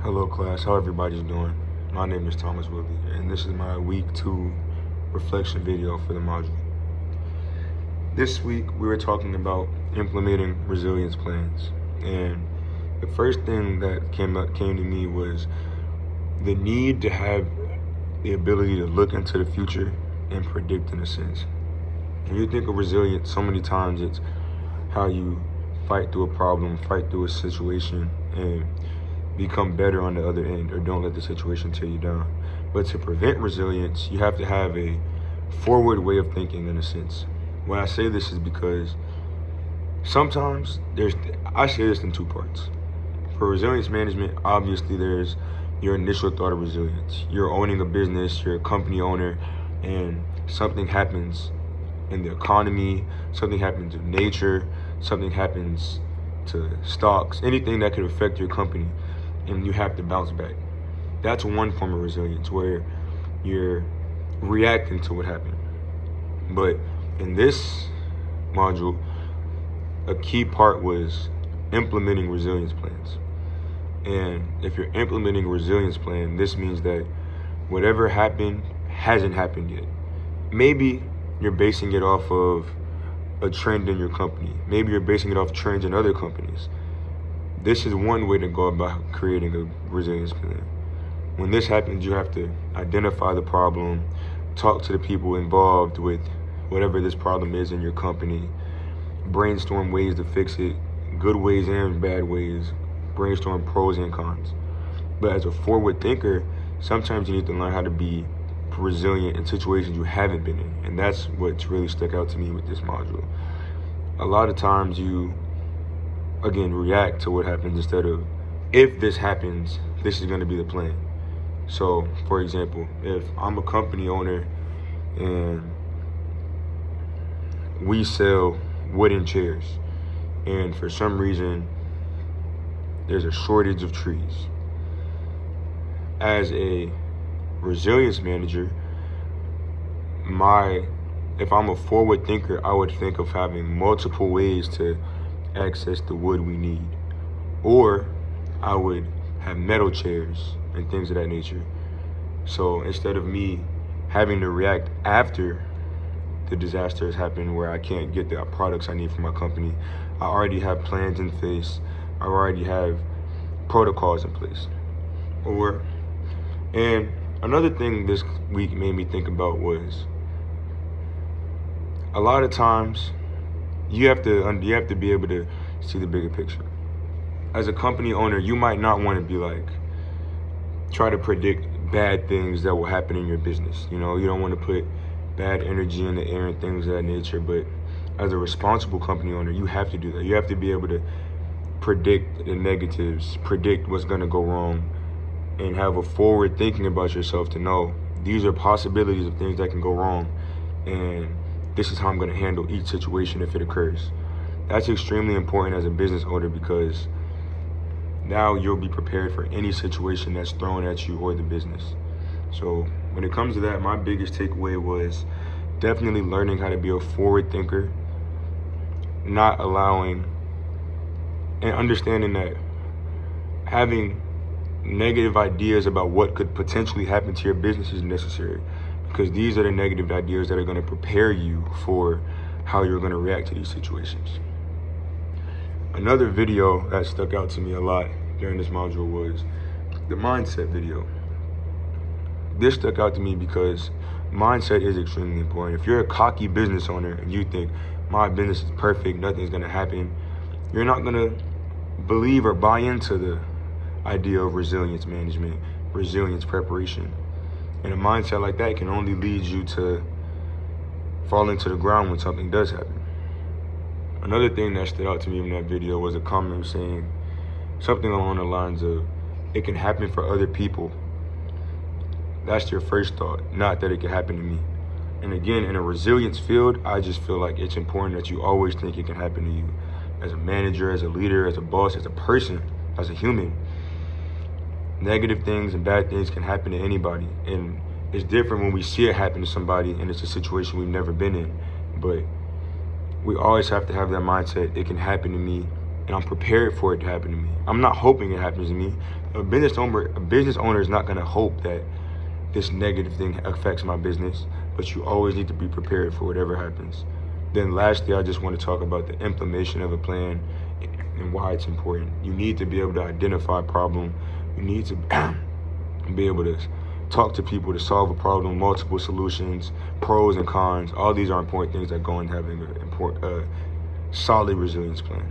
Hello class, how everybody's doing? My name is Thomas Willie, and this is my week 2 reflection video for the module. This week we were talking about implementing resilience plans, and the first thing that came to me was the need to have the ability to look into the future and predict, in a sense. When you think of resilience, so many times it's how you fight through a problem, fight through a situation, and become better on the other end, or don't let the situation tear you down. But to prevent resilience, you have to have a forward way of thinking, in a sense. When I say this is because sometimes I say this in two parts. For resilience management, obviously there's your initial thought of resilience. You're owning a business, you're a company owner, and something happens in the economy, something happens in nature, something happens to stocks, anything that could affect your company, and you have to bounce back. That's one form of resilience, where you're reacting to what happened. But in this module, a key part was implementing resilience plans. And if you're implementing a resilience plan, this means that whatever happened hasn't happened yet. Maybe you're basing it off of a trend in your company. Maybe you're basing it off trends in other companies. This is one way to go about creating a resilience plan. When this happens, you have to identify the problem, talk to the people involved with whatever this problem is in your company, brainstorm ways to fix it, good ways and bad ways, brainstorm pros and cons. But as a forward thinker, sometimes you need to learn how to be resilient in situations you haven't been in. And that's what's really stuck out to me with this module. A lot of times you, again, react to what happens instead of, if this happens, this is going to be the plan. So, for example, if I'm a company owner and we sell wooden chairs, and for some reason there's a shortage of trees, as a resilience manager, if I'm a forward thinker, I would think of having multiple ways to access the wood we need. Or I would have metal chairs and things of that nature. So instead of me having to react after the disaster has happened, where I can't get the products I need for my company, I already have plans in place. I already have protocols in place. And another thing this week made me think about was, a lot of times you have to be able to see the bigger picture. As a company owner, you might not want to be try to predict bad things that will happen in your business. You don't want to put bad energy in the air and things of that nature. But as a responsible company owner, you have to do that. You have to be able to predict the negatives, predict what's going to go wrong, and have a forward thinking about yourself to know these are possibilities of things that can go wrong, and this is how I'm going to handle each situation if it occurs. That's extremely important as a business owner, because now you'll be prepared for any situation that's thrown at you or the business. So when it comes to that, my biggest takeaway was definitely learning how to be a forward thinker, not allowing and understanding that having negative ideas about what could potentially happen to your business is necessary, because these are the negative ideas that are going to prepare you for how you're going to react to these situations. Another video that stuck out to me a lot during this module was the mindset video. This stuck out to me because mindset is extremely important. If you're a cocky business owner and you think my business is perfect, nothing's going to happen, you're not going to believe or buy into the idea of resilience management, resilience preparation. And a mindset like that can only lead you to fall into the ground when something does happen. Another thing that stood out to me in that video was a comment saying something along the lines of, it can happen for other people. That's your first thought, not that it can happen to me. And again, in a resilience field, I just feel like it's important that you always think it can happen to you. As a manager, as a leader, as a boss, as a person, as a human. Negative things and bad things can happen to anybody, and it's different when we see it happen to somebody and it's a situation we've never been in. But we always have to have that mindset, it can happen to me, and I'm prepared for it to happen to me. I'm not hoping it happens to me. A business owner is not going to hope that this negative thing affects my business, but you always need to be prepared for whatever happens. Then lastly, I just want to talk about the implementation of a plan and why it's important. You need to be able to identify a problem. You need to be able to talk to people to solve a problem, multiple solutions, pros and cons. All these are important things that go into having a solid resilience plan.